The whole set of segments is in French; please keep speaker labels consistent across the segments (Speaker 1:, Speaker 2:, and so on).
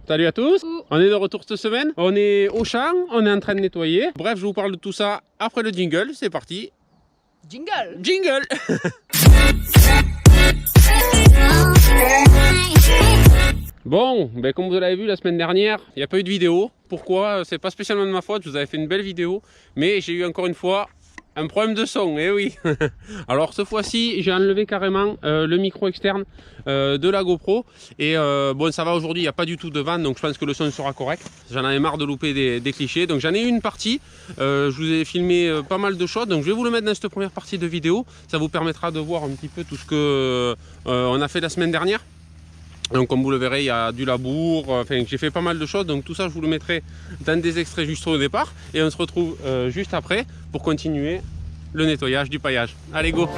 Speaker 1: Salut à tous, on est de retour cette semaine, on est au champ, on est en train de nettoyer. Bref, je vous parle de tout ça après le jingle, c'est parti.
Speaker 2: Jingle.
Speaker 1: Jingle. Bon, ben comme vous l'avez vu la semaine dernière, il n'y a pas eu de vidéo. Pourquoi? C'est pas spécialement de ma faute, je vous avais fait une belle vidéo, mais j'ai eu encore une fois un problème de son, eh oui. Alors cette fois-ci, j'ai enlevé carrément le micro externe de la GoPro. Et bon, ça va aujourd'hui, il n'y a pas du tout de vent, donc je pense que le son sera correct. J'en avais marre de louper des clichés. Donc j'en ai eu une partie, je vous ai filmé pas mal de choses. Donc je vais vous le mettre dans cette première partie de vidéo. Ça vous permettra de voir un petit peu tout ce que on a fait la semaine dernière. Donc comme vous le verrez, il y a du labour, enfin j'ai fait pas mal de choses, donc tout ça je vous le mettrai dans des extraits juste au départ. Et on se retrouve juste après pour continuer le nettoyage du paillage. Allez go!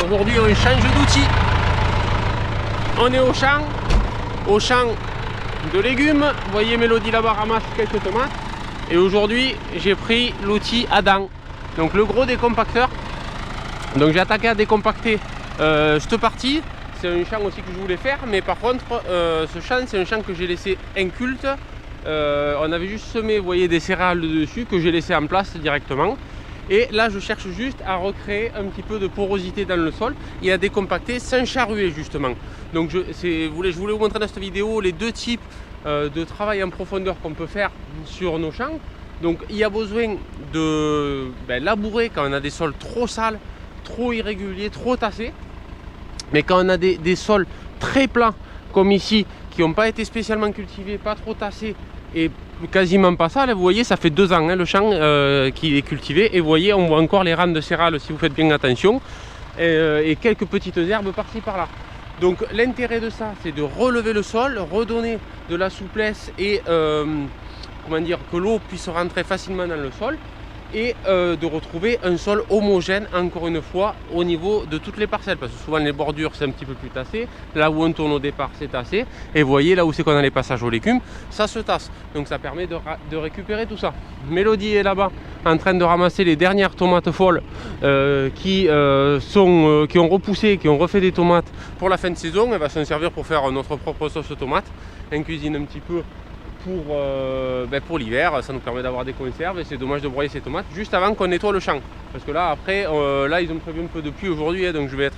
Speaker 1: Aujourd'hui on change d'outil. On est au champ de légumes. Vous voyez Mélodie là-bas ramasse quelques tomates. Et aujourd'hui j'ai pris l'outil Adam. Donc le gros décompacteur. Donc j'ai attaqué à décompacter cette partie. C'est un champ aussi que je voulais faire. Mais par contre ce champ c'est un champ que j'ai laissé inculte. On avait juste semé, vous voyez, des céréales dessus que j'ai laissé en place directement. Et là je cherche juste à recréer un petit peu de porosité dans le sol et à décompacter sans charruer justement. Donc je voulais vous montrer dans cette vidéo les deux types de travail en profondeur qu'on peut faire sur nos champs. Donc il y a besoin de labourer quand on a des sols trop sales, trop irréguliers, trop tassés. Mais quand on a des sols très plats comme ici, qui n'ont pas été spécialement cultivés, pas trop tassés et quasiment pas ça, là, vous voyez ça fait 2 ans hein, le champ qui est cultivé, et vous voyez on voit encore les rames de céréales si vous faites bien attention, et quelques petites herbes par-ci par-là. Donc l'intérêt de ça c'est de relever le sol, redonner de la souplesse et comment dire, que l'eau puisse rentrer facilement dans le sol, et de retrouver un sol homogène encore une fois au niveau de toutes les parcelles, parce que souvent les bordures c'est un petit peu plus tassé, là où on tourne au départ c'est tassé, et vous voyez là où c'est qu'on a les passages aux légumes, ça se tasse, donc ça permet de récupérer tout ça. Mélodie est là-bas en train de ramasser les dernières tomates folles qui ont repoussé, qui ont refait des tomates pour la fin de saison. Elle va s'en servir pour faire notre propre sauce tomate, on cuisine un petit peu pour l'hiver, ça nous permet d'avoir des conserves, et c'est dommage de broyer ces tomates juste avant qu'on nettoie le champ, parce que là après là ils ont prévu un peu de pluie aujourd'hui, hein, donc je vais être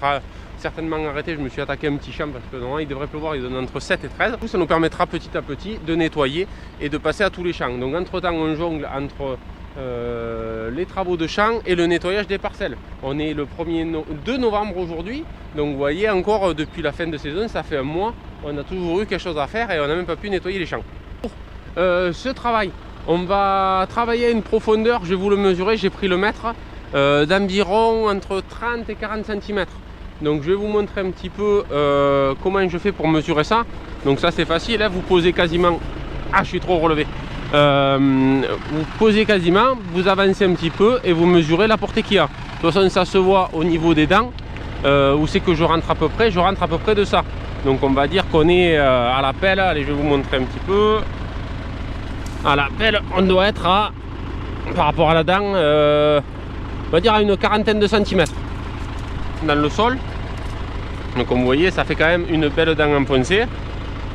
Speaker 1: certainement arrêté. Je me suis attaqué à un petit champ parce que normalement il devrait pleuvoir, il donne entre 7 et 13. Ça nous permettra petit à petit de nettoyer et de passer à tous les champs. Donc entre temps on jongle entre les travaux de champ et le nettoyage des parcelles. On est le 2 novembre aujourd'hui, donc vous voyez encore depuis la fin de saison, ça fait un mois, on a toujours eu quelque chose à faire et on n'a même pas pu nettoyer les champs. Ce travail, on va travailler à une profondeur, je vais vous le mesurer, j'ai pris le mètre, d'environ entre 30 et 40 cm. Donc je vais vous montrer un petit peu comment je fais pour mesurer ça. Donc ça c'est facile, hein, vous posez quasiment... Ah, je suis trop relevé. Vous posez quasiment, vous avancez un petit peu et vous mesurez la portée qu'il y a. De toute façon ça se voit au niveau des dents, où c'est que je rentre à peu près, de ça. Donc on va dire qu'on est à la pelle, allez je vais vous montrer un petit peu. À la pelle on doit être à, par rapport à la dent, va dire à une quarantaine de centimètres dans le sol. Donc comme vous voyez, ça fait quand même une belle dent enfoncée.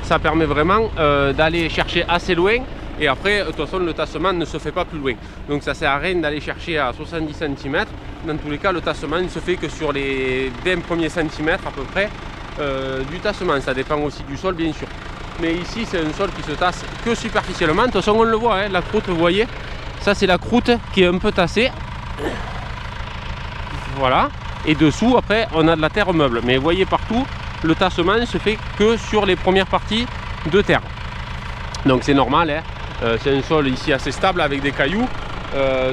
Speaker 1: Ça permet vraiment d'aller chercher assez loin. Et après, de toute façon, le tassement ne se fait pas plus loin. Donc ça sert à rien d'aller chercher à 70 cm. Dans tous les cas, le tassement ne se fait que sur les 20 premiers centimètres à peu près du tassement. Ça dépend aussi du sol, bien sûr. Mais ici, c'est un sol qui se tasse que superficiellement. De toute façon, on le voit, hein, la croûte, vous voyez. Ça, c'est la croûte qui est un peu tassée. Voilà. Et dessous, après, on a de la terre meuble. Mais vous voyez partout, le tassement ne se fait que sur les premières parties de terre. Donc c'est normal, hein. C'est un sol ici assez stable avec des cailloux.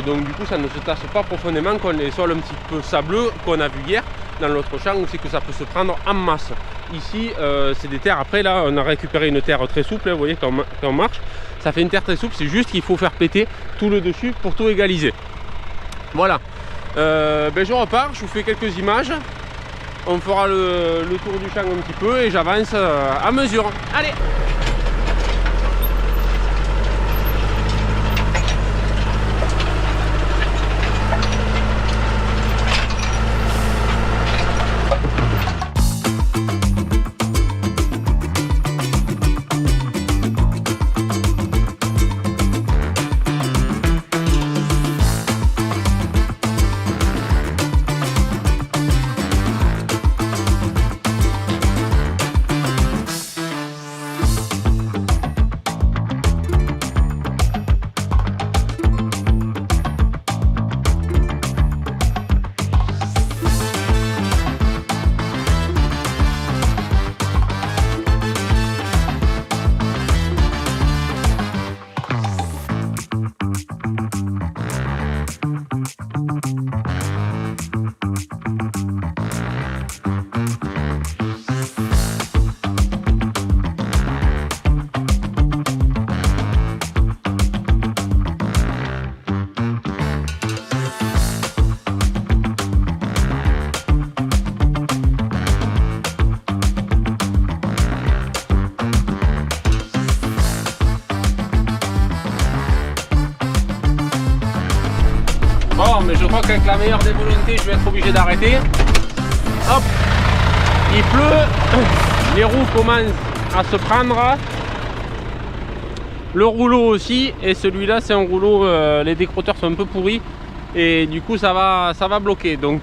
Speaker 1: Donc du coup, ça ne se tasse pas profondément comme les sols un petit peu sableux qu'on a vu hier dans l'autre champ, où c'est que ça peut se prendre en masse. Ici, c'est des terres. Après, là, on a récupéré une terre très souple. Hein, vous voyez, quand on marche, ça fait une terre très souple. C'est juste qu'il faut faire péter tout le dessus pour tout égaliser. Voilà. Je repars, je vous fais quelques images. On fera le tour du champ un petit peu et j'avance à mesure. Allez! Bon, mais je crois qu'avec la meilleure des volontés, je vais être obligé d'arrêter. Hop, il pleut, les roues commencent à se prendre. Le rouleau aussi, et celui-là, c'est un rouleau, les décrotteurs sont un peu pourris. Et du coup, ça va bloquer. Donc,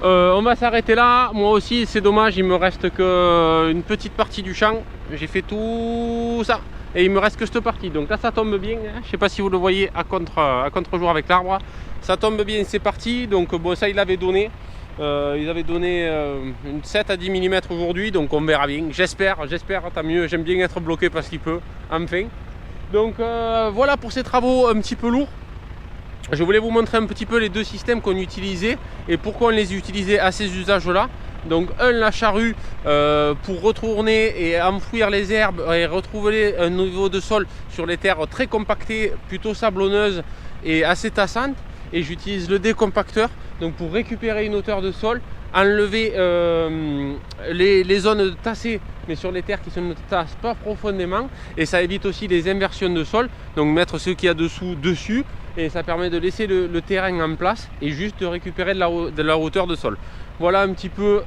Speaker 1: on va s'arrêter là. Moi aussi, c'est dommage, il me reste qu'une petite partie du champ. J'ai fait tout ça. Et il me reste que cette partie, donc là ça tombe bien, hein. Je sais pas si vous le voyez à contre-jour avec l'arbre, ça tombe bien, c'est parti. Donc bon, ça il avait donné, ils avaient donné une 7 à 10 mm aujourd'hui, donc on verra bien, j'espère, tant mieux, j'aime bien être bloqué parce qu'il peut, enfin. Donc voilà pour ces travaux un petit peu lourds. Je voulais vous montrer un petit peu les deux systèmes qu'on utilisait et pourquoi on les utilisait à ces usages là. Donc la charrue pour retourner et enfouir les herbes et retrouver un niveau de sol sur les terres très compactées, plutôt sablonneuses et assez tassantes. Et j'utilise le décompacteur donc pour récupérer une hauteur de sol, enlever les zones tassées mais sur les terres qui ne tassent pas profondément, et ça évite aussi les inversions de sol, donc mettre ce qu'il y a dessous dessus, et ça permet de laisser le terrain en place et juste de récupérer de la hauteur de sol. Voilà un petit peu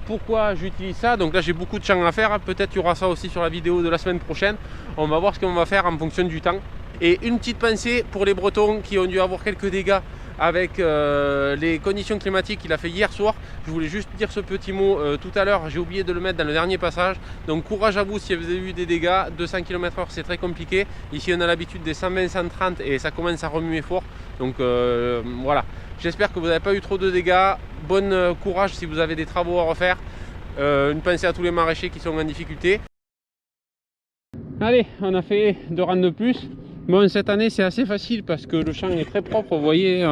Speaker 1: pourquoi j'utilise ça. Donc là j'ai beaucoup de champs à faire, peut-être il y aura ça aussi sur la vidéo de la semaine prochaine. On va voir ce qu'on va faire en fonction du temps. Et une petite pensée pour les Bretons qui ont dû avoir quelques dégâts avec les conditions climatiques qu'il a fait hier soir. Je voulais juste dire ce petit mot tout à l'heure, j'ai oublié de le mettre dans le dernier passage. Donc courage à vous si vous avez eu des dégâts. 200 km/h c'est très compliqué. Ici on a l'habitude des 120-130 et ça commence à remuer fort. Donc voilà, j'espère que vous n'avez pas eu trop de dégâts. Bon courage si vous avez des travaux à refaire. Une pensée à tous les maraîchers qui sont en difficulté. Allez, on a fait 2 rangs de plus. Bon, cette année c'est assez facile parce que le champ est très propre, vous voyez,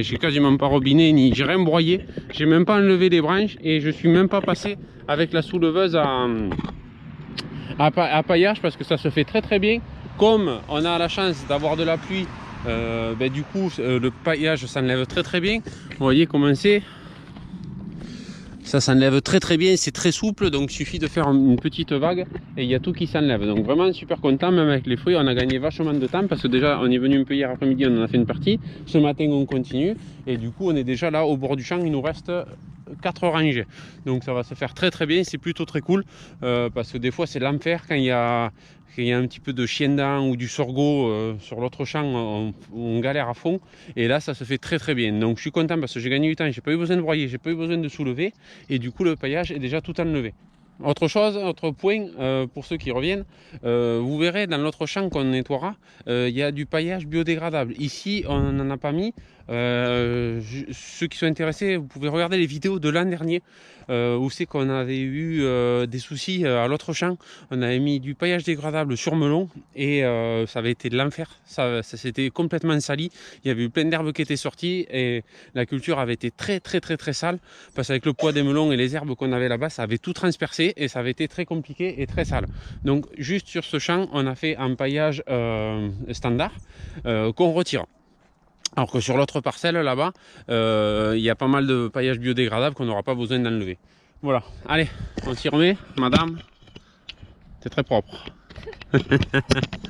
Speaker 1: j'ai quasiment pas robiné ni j'ai rien broyé, j'ai même pas enlevé les branches et je suis même pas passé avec la souleveuse à paillage parce que ça se fait très bien. Comme on a la chance d'avoir de la pluie, du coup le paillage s'enlève très bien. Vous voyez comment c'est. Ça s'enlève très très bien, c'est très souple, donc il suffit de faire une petite vague et il y a tout qui s'enlève. Donc vraiment super content, même avec les fruits, on a gagné vachement de temps parce que déjà on est venu un peu hier après-midi, on en a fait une partie. Ce matin on continue et du coup on est déjà là au bord du champ, il nous reste 4 rangées. Donc ça va se faire très très bien, c'est plutôt très cool parce que des fois c'est l'enfer quand il y a un petit peu de chien-dent ou du sorgho sur l'autre champ, on galère à fond. Et là, ça se fait très très bien. Donc je suis content parce que j'ai gagné du temps, j'ai pas eu besoin de broyer, j'ai pas eu besoin de soulever. Et du coup, le paillage est déjà tout enlevé. Autre chose, autre point, pour ceux qui reviennent, vous verrez dans l'autre champ qu'on nettoiera, il y a du paillage biodégradable. Ici, on n'en a pas mis. Ceux qui sont intéressés, vous pouvez regarder les vidéos de l'an dernier où c'est qu'on avait eu des soucis à l'autre champ. On avait mis du paillage dégradable sur melon et ça avait été de l'enfer. Ça s'était complètement sali. Il y avait eu plein d'herbes qui étaient sorties et la culture avait été très sale parce qu'avec le poids des melons et les herbes qu'on avait là-bas, ça avait tout transpercé et ça avait été très compliqué et très sale. Donc juste sur ce champ, on a fait un paillage standard qu'on retire. Alors que sur l'autre parcelle là-bas, il y a pas mal de paillage biodégradable qu'on n'aura pas besoin d'enlever. Voilà, allez, on s'y remet, madame. C'est très propre.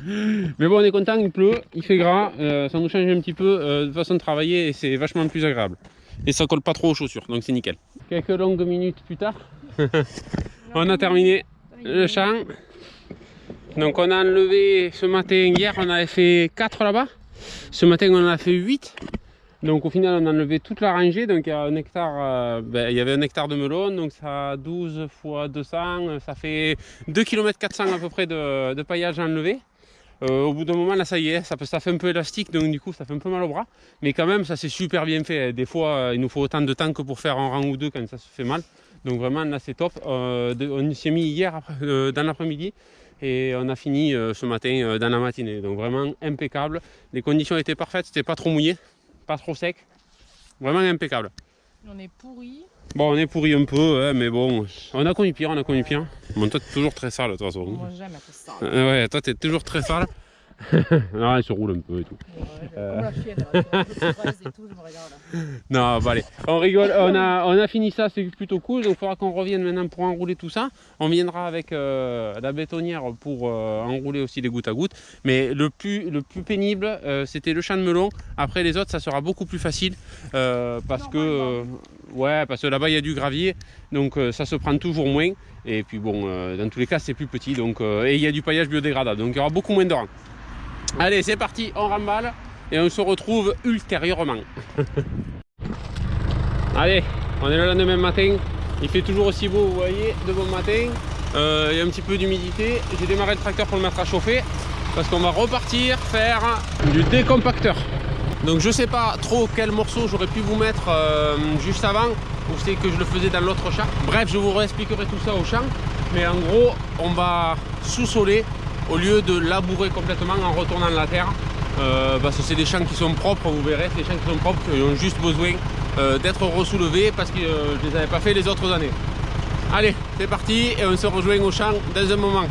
Speaker 1: Mais bon, on est content, il pleut, il fait gras, ça nous change un petit peu de façon de travailler et c'est vachement plus agréable. Et ça colle pas trop aux chaussures, donc c'est nickel. Quelques longues minutes plus tard, on a terminé le champ. Donc on a enlevé ce matin, hier on avait fait 4 là-bas. Ce matin on en a fait 8. Donc au final on a enlevé toute la rangée. Donc il y a un hectare, il y avait 1 hectare de melon. Donc ça a 12 fois 200. Ça fait 2 km 400 à peu près de paillage enlevé. Au bout d'un moment là ça y est, ça fait un peu élastique. Donc du coup ça fait un peu mal au bras. Mais quand même ça c'est super bien fait. Des fois il nous faut autant de temps que pour faire un rang ou deux quand ça se fait mal. Donc vraiment là c'est top. On s'y est mis hier dans l'après-midi. Et on a fini ce matin dans la matinée, donc vraiment impeccable. Les conditions étaient parfaites, c'était pas trop mouillé, pas trop sec, vraiment impeccable.
Speaker 2: On est pourri.
Speaker 1: Bon, on est pourri un peu, hein, mais bon, on a connu pire, on a connu pire. Bon, toi t'es toujours très sale de toute façon.
Speaker 2: Moi jamais fait ça.
Speaker 1: Ouais, toi t'es toujours très sale. Non, il se roule un peu et tout.
Speaker 2: Comme la chienne, là, un peu fraise et tout, je me regarde là.
Speaker 1: Non, bah allez, on rigole, on a fini ça, c'est plutôt cool. Donc il faudra qu'on revienne maintenant pour enrouler tout ça. On viendra avec la bétonnière pour enrouler aussi les gouttes à gouttes. Mais le plus pénible, c'était le champ de melon. Après les autres, ça sera beaucoup plus facile parce que là-bas il y a du gravier, donc ça se prend toujours moins. Et puis bon, dans tous les cas, c'est plus petit, donc et il y a du paillage biodégradable, donc il y aura beaucoup moins de rangs. Allez, c'est parti, on remballe et on se retrouve ultérieurement. Allez, on est le lendemain matin, il fait toujours aussi beau, vous voyez, de bon matin. Il y a un petit peu d'humidité. J'ai démarré le tracteur pour le mettre à chauffer parce qu'on va repartir faire du décompacteur. Donc je sais pas trop quel morceau j'aurais pu vous mettre juste avant, ou c'est que je le faisais dans l'autre champ. Bref, je vous réexpliquerai tout ça au champ. Mais en gros, on va sous-soler au lieu de labourer complètement en retournant la terre. Parce que c'est des champs qui sont propres, vous verrez, c'est des champs qui sont propres, qui ont juste besoin d'être ressoulevés parce que je ne les avais pas fait les autres années. Allez, c'est parti et on se rejoint au champ dans un moment.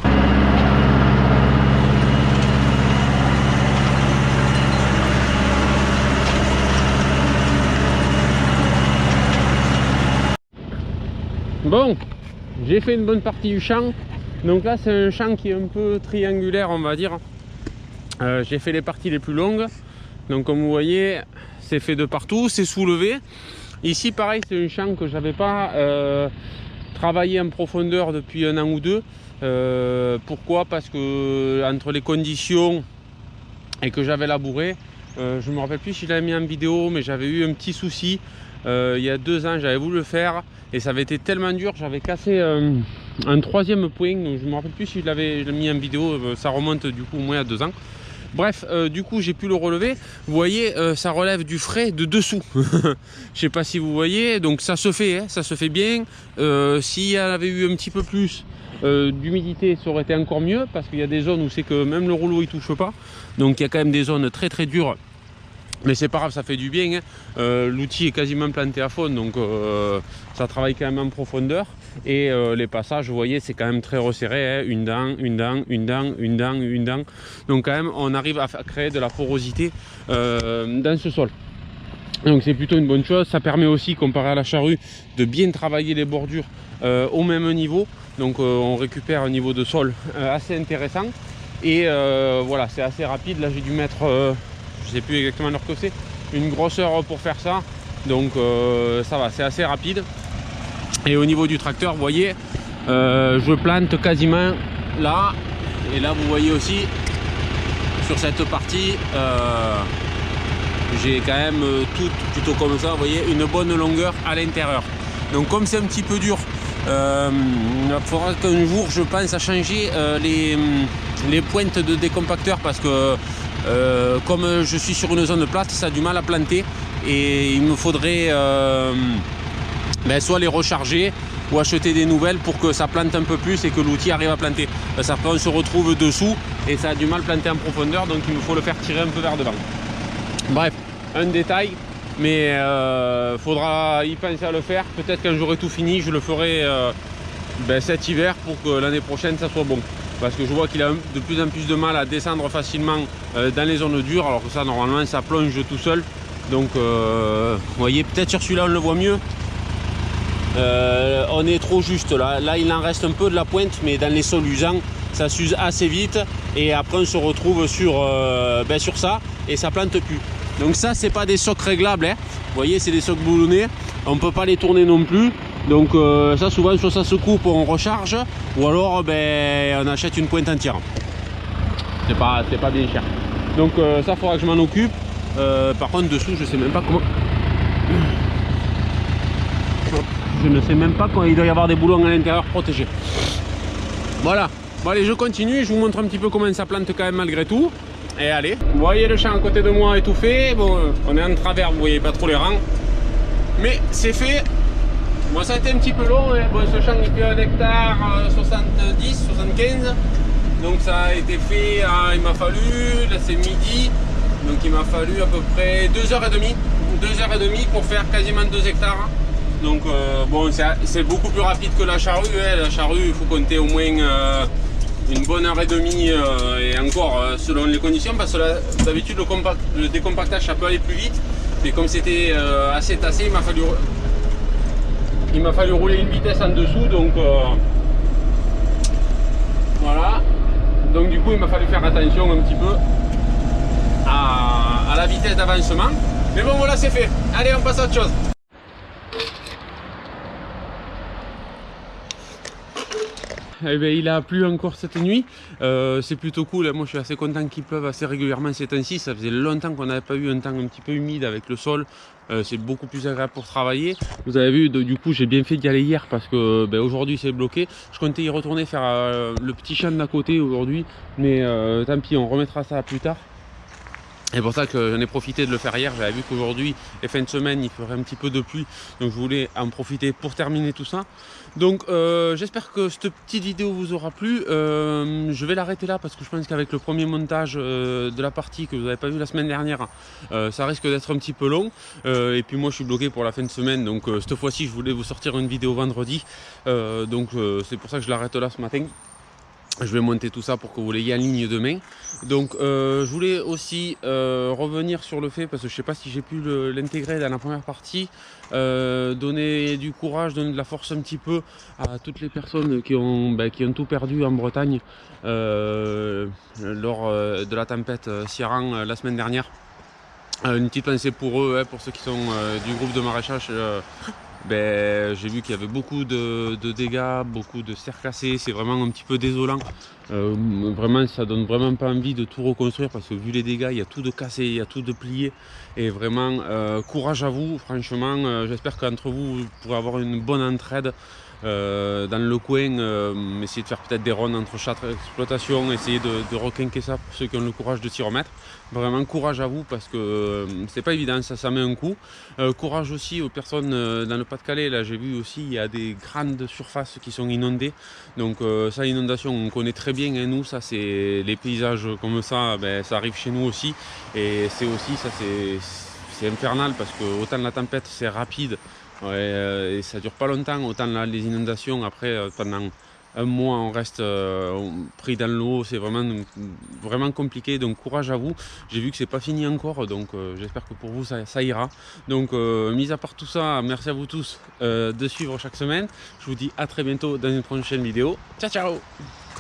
Speaker 1: Bon, j'ai fait une bonne partie du champ. Donc là c'est un champ qui est un peu triangulaire, on va dire. J'ai fait les parties les plus longues. Donc comme vous voyez, c'est fait de partout, c'est soulevé. Ici pareil, c'est un champ que j'avais pas travaillé en profondeur depuis 1 an ou 2. Pourquoi? Parce que entre les conditions et que j'avais labouré, je me rappelle plus si je l'avais mis en vidéo, mais j'avais eu un petit souci. Il y a 2 ans, j'avais voulu le faire et ça avait été tellement dur, j'avais cassé un 3e point. Donc je me rappelle plus si je l'avais mis en vidéo, ça remonte du coup au moins à 2 ans. Bref, du coup j'ai pu le relever. Vous voyez, ça relève du frais de dessous. Je sais pas si vous voyez, donc ça se fait, hein, ça se fait bien. S'il y avait eu un petit peu plus d'humidité, ça aurait été encore mieux, parce qu'il y a des zones où c'est que même le rouleau il touche pas. Donc il y a quand même des zones très très dures. Mais c'est pas grave, ça fait du bien, hein. L'outil est quasiment planté à fond, donc ça travaille quand même en profondeur. Et les passages, vous voyez, c'est quand même très resserré, hein. Une dent, une dent, une dent, une dent, une dent. Donc quand même, on arrive à créer de la porosité dans ce sol. Donc c'est plutôt une bonne chose. Ça permet aussi, comparé à la charrue, de bien travailler les bordures au même niveau. Donc on récupère un niveau de sol assez intéressant. Et voilà, c'est assez rapide. Là j'ai dû mettre, je sais plus exactement l'heure que c'est, une grosse heure pour faire ça. Donc ça va, c'est assez rapide. Et au niveau du tracteur, vous voyez, je plante quasiment là. Et là vous voyez aussi sur cette partie, j'ai quand même tout plutôt comme ça, vous voyez, une bonne longueur à l'intérieur. Donc comme c'est un petit peu dur, il faudra qu'un jour je pense à changer les pointes de décompacteur, parce que comme je suis sur une zone plate, ça a du mal à planter et il me faudrait soit les recharger ou acheter des nouvelles pour que ça plante un peu plus et que l'outil arrive à planter. Parce qu'après on se retrouve dessous et ça a du mal à planter en profondeur, donc il me faut le faire tirer un peu vers devant. Bref, un détail, mais faudra y penser à le faire. Peut-être quand j'aurai tout fini, je le ferai cet hiver pour que l'année prochaine ça soit bon. Parce que je vois qu'il a de plus en plus de mal à descendre facilement dans les zones dures, alors que ça normalement ça plonge tout seul. Donc vous voyez, peut-être sur celui-là on le voit mieux. On est trop juste là. Là il en reste un peu de la pointe, mais dans les sols usants ça s'use assez vite et après on se retrouve sur ça et ça plante plus. Donc ça c'est pas des socs réglables, hein. Vous voyez, c'est des socs boulonnés, on peut pas les tourner non plus. Donc ça souvent soit ça se coupe, on recharge, ou alors on achète une pointe entière. C'est pas bien cher. Donc ça faudra que je m'en occupe. Par contre dessous je sais même pas comment. Je ne sais même pas quand il doit y avoir des boulons à l'intérieur protégés. Voilà. Bon allez, je continue, je vous montre un petit peu comment ça plante quand même malgré tout. Et allez, vous voyez le champ à côté de moi étouffé. Bon, on est en travers, vous voyez pas trop les rangs. Mais c'est fait. Bon, ça a été un petit peu long, hein. Bon, ce champ il fait 1 hectare 70, 75. Donc ça a été fait, il m'a fallu, là c'est midi. Donc il m'a fallu à peu près 2h30. 2h30 pour faire quasiment 2 hectares. Donc bon, c'est beaucoup plus rapide que la charrue, hein. La charrue, il faut compter au moins une bonne heure et demie et encore selon les conditions, parce que d'habitude le décompactage ça peut aller plus vite, mais comme c'était assez tassé, il m'a fallu rouler une vitesse en dessous, donc voilà. Donc du coup il m'a fallu faire attention un petit peu à la vitesse d'avancement, mais bon voilà, c'est fait. Allez, on passe à autre chose. Eh bien, il a plu encore cette nuit, c'est plutôt cool. Moi je suis assez content qu'il pleuve assez régulièrement ces temps-ci. Ça faisait longtemps qu'on n'avait pas eu un temps un petit peu humide avec le sol. C'est beaucoup plus agréable pour travailler. Vous avez vu, du coup j'ai bien fait d'y aller hier parce que aujourd'hui c'est bloqué. Je comptais y retourner faire le petit champ d'à côté aujourd'hui, mais tant pis, on remettra ça plus tard. C'est pour ça que j'en ai profité de le faire hier. J'avais vu qu'aujourd'hui, les fins de semaine, il ferait un petit peu de pluie. Donc je voulais en profiter pour terminer tout ça. Donc j'espère que cette petite vidéo vous aura plu. Je vais l'arrêter là parce que je pense qu'avec le premier montage de la partie que vous n'avez pas vu la semaine dernière, ça risque d'être un petit peu long. Et puis moi je suis bloqué pour la fin de semaine. Donc cette fois-ci, je voulais vous sortir une vidéo vendredi. C'est pour ça que je l'arrête là ce matin. Je vais monter tout ça pour que vous l'ayez en ligne demain. Donc je voulais aussi revenir sur le fait, parce que je ne sais pas si j'ai pu l'intégrer dans la première partie, donner du courage, donner de la force un petit peu à toutes les personnes qui ont tout perdu en Bretagne lors de la tempête Ciarán la semaine dernière. Une petite pensée pour eux, pour ceux qui sont du groupe de maraîchage. J'ai vu qu'il y avait beaucoup de dégâts, beaucoup de serres cassées, c'est vraiment un petit peu désolant. Vraiment, ça donne vraiment pas envie de tout reconstruire parce que vu les dégâts, il y a tout de cassé, il y a tout de plié. Et vraiment, courage à vous, franchement, j'espère qu'entre vous, vous pourrez avoir une bonne entraide dans le coin, essayer de faire peut-être des rondes entre chaque exploitation, essayer de requinquer ça pour ceux qui ont le courage de s'y remettre. Vraiment courage à vous parce que c'est pas évident, ça met un coup. Courage aussi aux personnes dans le Pas-de-Calais. Là j'ai vu aussi il y a des grandes surfaces qui sont inondées. Donc ça, inondation on connaît très bien, hein, nous ça c'est les paysages comme ça, ça arrive chez nous aussi. Et c'est aussi ça, c'est infernal parce que autant la tempête c'est rapide. Ouais, et ça dure pas longtemps, autant là, les inondations après pendant un mois on reste pris dans l'eau, c'est vraiment compliqué, donc courage à vous. J'ai vu que c'est pas fini encore, donc j'espère que pour vous ça ira. Donc mis à part tout ça, merci à vous tous de suivre chaque semaine. Je vous dis à très bientôt dans une prochaine vidéo. Ciao ciao.